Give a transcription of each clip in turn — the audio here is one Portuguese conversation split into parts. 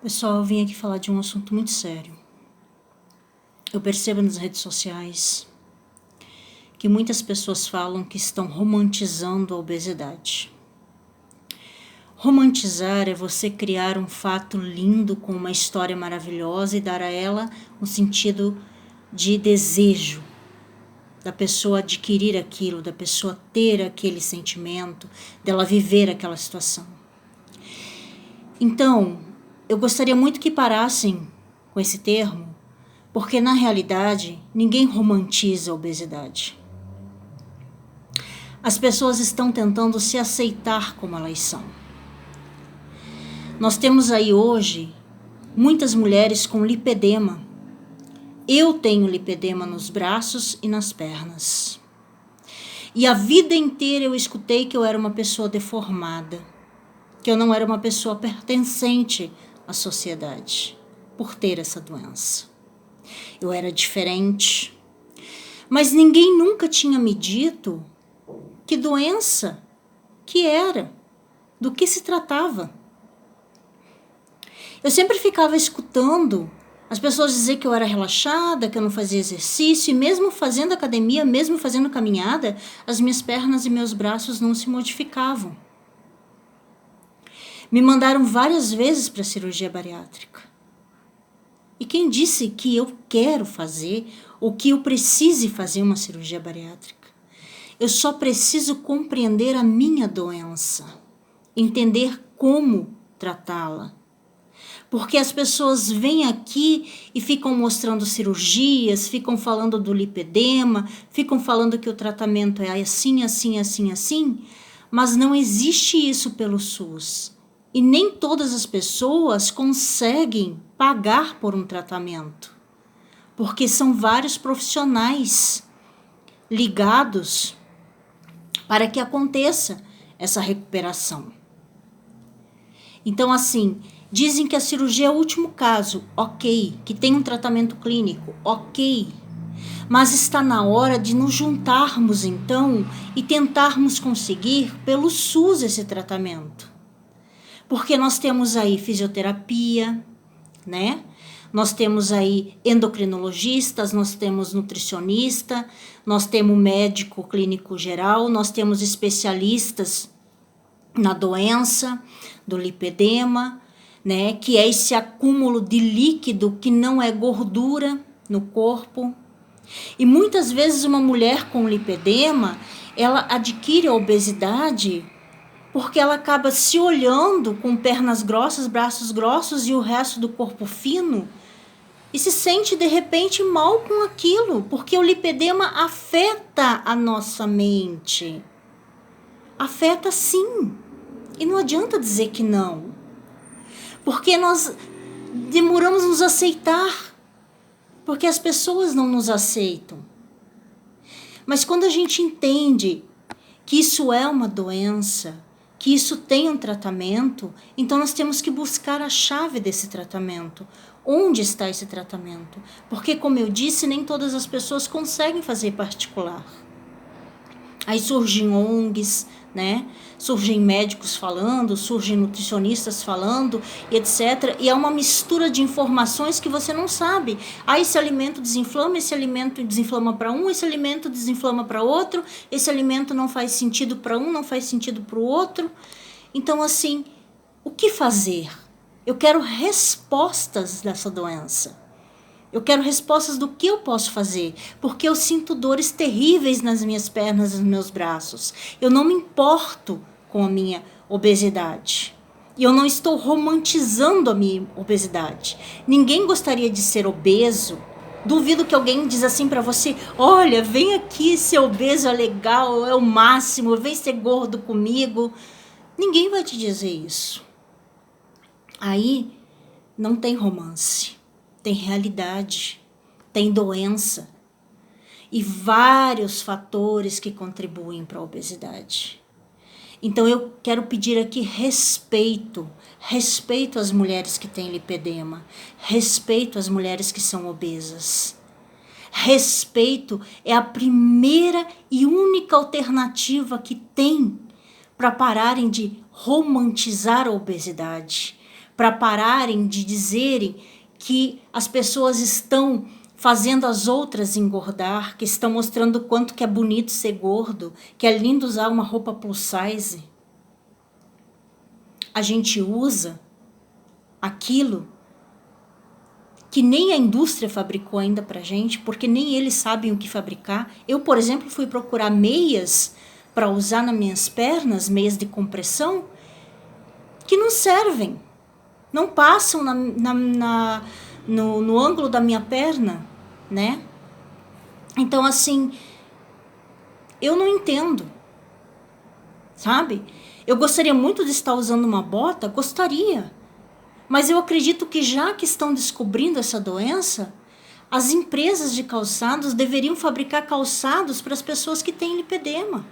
Pessoal, eu vim aqui falar de um assunto muito sério. Eu percebo nas redes sociais que muitas pessoas falam que estão romantizando a obesidade. Romantizar é você criar um fato lindo com uma história maravilhosa e dar a ela um sentido de desejo, da pessoa adquirir aquilo, da pessoa ter aquele sentimento, dela viver aquela situação. Então, eu gostaria muito que parassem com esse termo, porque na realidade ninguém romantiza a obesidade. As pessoas estão tentando se aceitar como elas são. Nós temos aí hoje muitas mulheres com lipedema. Eu tenho lipedema nos braços e nas pernas. E a vida inteira eu escutei que eu era uma pessoa deformada, que eu não era uma pessoa pertencente à sociedade por ter essa doença. Eu era diferente, mas ninguém nunca tinha me dito que doença que era, do que se tratava. Eu sempre ficava escutando as pessoas dizer que eu era relaxada, que eu não fazia exercício, e mesmo fazendo academia, mesmo fazendo caminhada, as minhas pernas e meus braços não se modificavam. Me mandaram várias vezes para a cirurgia bariátrica. E quem disse que eu quero fazer ou que eu precise fazer uma cirurgia bariátrica? Eu só preciso compreender a minha doença, entender como tratá-la. Porque as pessoas vêm aqui e ficam mostrando cirurgias, ficam falando do lipedema, ficam falando que o tratamento é assim, assim, assim, assim, mas não existe isso pelo SUS. E nem todas as pessoas conseguem pagar por um tratamento, porque são vários profissionais ligados para que aconteça essa recuperação. Então, assim, dizem que a cirurgia é o último caso, ok, que tem um tratamento clínico, ok, mas está na hora de nos juntarmos, então, e tentarmos conseguir pelo SUS esse tratamento. Porque nós temos aí fisioterapia, né? Nós temos aí endocrinologistas, nós temos nutricionista, nós temos médico clínico geral, nós temos especialistas na doença do lipedema, né? Que é esse acúmulo de líquido que não é gordura no corpo. E muitas vezes uma mulher com lipedema, ela adquire a obesidade porque ela acaba se olhando com pernas grossas, braços grossos e o resto do corpo fino e se sente de repente mal com aquilo, porque o lipedema afeta a nossa mente. Afeta sim. E não adianta dizer que não. Porque nós demoramos a nos aceitar, porque as pessoas não nos aceitam. Mas quando a gente entende que isso é uma doença, que isso tem um tratamento, então nós temos que buscar a chave desse tratamento. Onde está esse tratamento? Porque, como eu disse, nem todas as pessoas conseguem fazer particular. Aí surgem ONGs, né? Surgem médicos falando, surgem nutricionistas falando, etc. E é uma mistura de informações que você não sabe. Ah, esse alimento desinflama para um, esse alimento desinflama para outro, esse alimento não faz sentido para um, não faz sentido para o outro. Então, assim, o que fazer? Eu quero respostas dessa doença. Eu quero respostas do que eu posso fazer, porque eu sinto dores terríveis nas minhas pernas e nos meus braços. Eu não me importo com a minha obesidade. E eu não estou romantizando a minha obesidade. Ninguém gostaria de ser obeso. Duvido que alguém diz assim para você: olha, vem aqui, ser obeso é legal, é o máximo, vem ser gordo comigo. Ninguém vai te dizer isso. Aí não tem romance. Tem realidade, tem doença e vários fatores que contribuem para a obesidade. Então eu quero pedir aqui respeito às mulheres que têm lipedema, respeito às mulheres que são obesas. Respeito é a primeira e única alternativa que tem para pararem de romantizar a obesidade, para pararem de dizerem que as pessoas estão fazendo as outras engordar, que estão mostrando o quanto que é bonito ser gordo, que é lindo usar uma roupa plus size. A gente usa aquilo que nem a indústria fabricou ainda pra gente, porque nem eles sabem o que fabricar. Eu, por exemplo, fui procurar meias para usar nas minhas pernas, meias de compressão, que não servem, não passam no ângulo da minha perna, né? Então, assim, eu não entendo, sabe? Eu gostaria muito de estar usando uma bota, gostaria. Mas eu acredito que já que estão descobrindo essa doença, as empresas de calçados deveriam fabricar calçados para as pessoas que têm lipedema.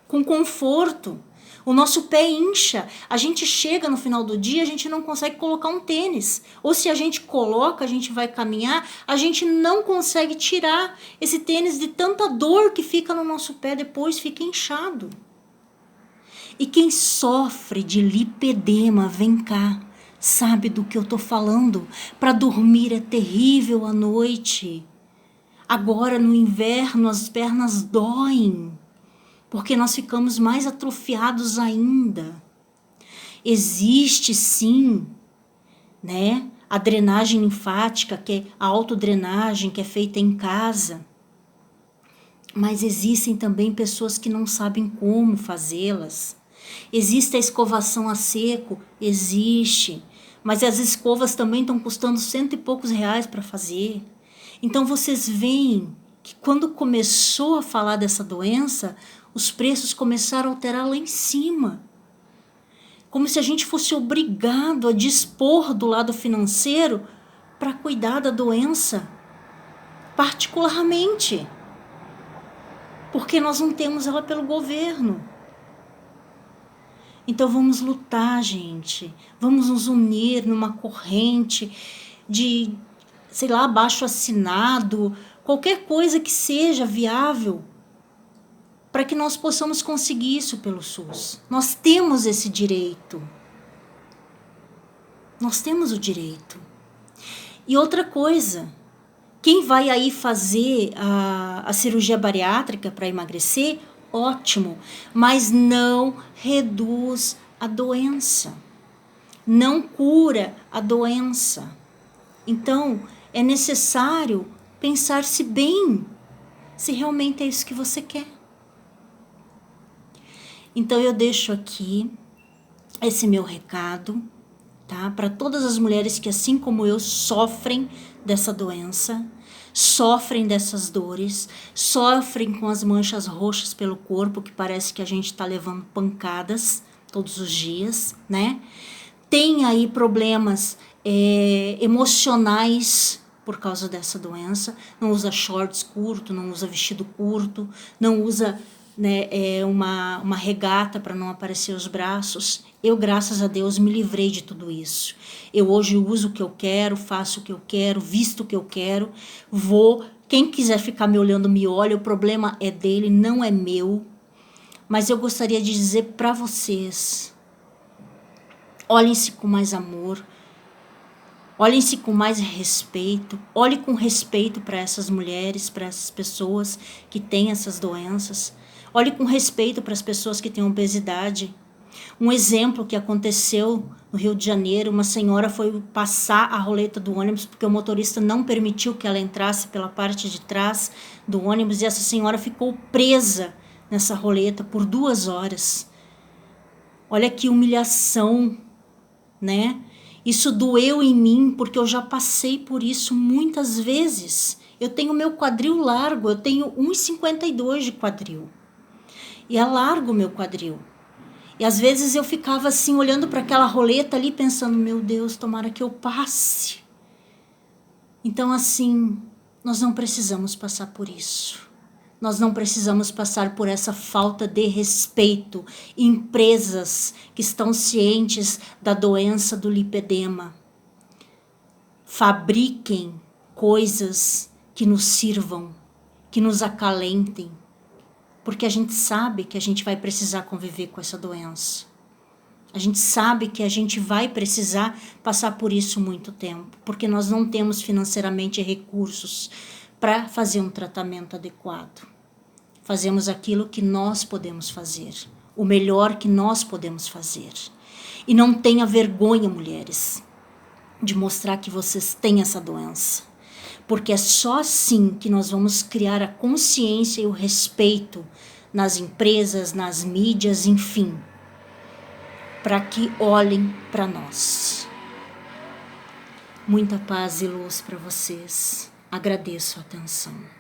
Com conforto. O nosso pé incha. A gente chega no final do dia, a gente não consegue colocar um tênis. Ou se a gente coloca, a gente vai caminhar, a gente não consegue tirar esse tênis de tanta dor que fica no nosso pé depois, fica inchado. E quem sofre de lipedema, vem cá, sabe do que eu tô falando? Para dormir é terrível à noite. Agora no inverno as pernas doem, porque nós ficamos mais atrofiados ainda. Existe sim, né, a drenagem linfática, que é a autodrenagem, que é feita em casa. Mas existem também pessoas que não sabem como fazê-las. Existe a escovação a seco? Existe. Mas as escovas também estão custando R$100 e poucos para fazer. Então vocês veem que quando começou a falar dessa doença, os preços começaram a alterar lá em cima. Como se a gente fosse obrigado a dispor do lado financeiro para cuidar da doença, particularmente. Porque nós não temos ela pelo governo. Então vamos lutar, gente. Vamos nos unir numa corrente de, sei lá, abaixo-assinado, qualquer coisa que seja viável, para que nós possamos conseguir isso pelo SUS. Nós temos esse direito. Nós temos o direito. E outra coisa, quem vai aí fazer a cirurgia bariátrica para emagrecer, ótimo, mas não reduz a doença, não cura a doença. Então, é necessário pensar-se bem, se realmente é isso que você quer. Então, eu deixo aqui esse meu recado, tá? Para todas as mulheres que, assim como eu, sofrem dessa doença, sofrem dessas dores, sofrem com as manchas roxas pelo corpo, que parece que a gente está levando pancadas todos os dias, né? Tem aí problemas emocionais por causa dessa doença, não usa shorts curto, não usa vestido curto, não usa, né, uma regata para não aparecer os braços. Eu, graças a Deus, me livrei de tudo isso. Eu hoje uso o que eu quero, faço o que eu quero, visto o que eu quero, vou. Quem quiser ficar me olhando, me olha, o problema é dele, não é meu. Mas eu gostaria de dizer para vocês, olhem-se com mais amor, olhem-se com mais respeito, olhem com respeito para essas mulheres, para essas pessoas que têm essas doenças, olhem com respeito para as pessoas que têm obesidade. Um exemplo que aconteceu no Rio de Janeiro, uma senhora foi passar a roleta do ônibus porque o motorista não permitiu que ela entrasse pela parte de trás do ônibus e essa senhora ficou presa nessa roleta por 2 horas. Olha que humilhação, né? Isso doeu em mim porque eu já passei por isso muitas vezes. Eu tenho meu quadril largo, eu tenho 1,52 de quadril. E é largo o meu quadril. E às vezes eu ficava assim, olhando para aquela roleta ali, pensando, meu Deus, tomara que eu passe. Então assim, nós não precisamos passar por isso. Nós não precisamos passar por essa falta de respeito. Empresas que estão cientes da doença do lipedema, fabriquem coisas que nos sirvam, que nos acalentem, porque a gente sabe que a gente vai precisar conviver com essa doença. A gente sabe que a gente vai precisar passar por isso muito tempo, porque nós não temos financeiramente recursos para fazer um tratamento adequado. Fazemos aquilo que nós podemos fazer, o melhor que nós podemos fazer. E não tenha vergonha, mulheres, de mostrar que vocês têm essa doença. Porque é só assim que nós vamos criar a consciência e o respeito nas empresas, nas mídias, enfim, para que olhem para nós. Muita paz e luz para vocês. Agradeço a atenção.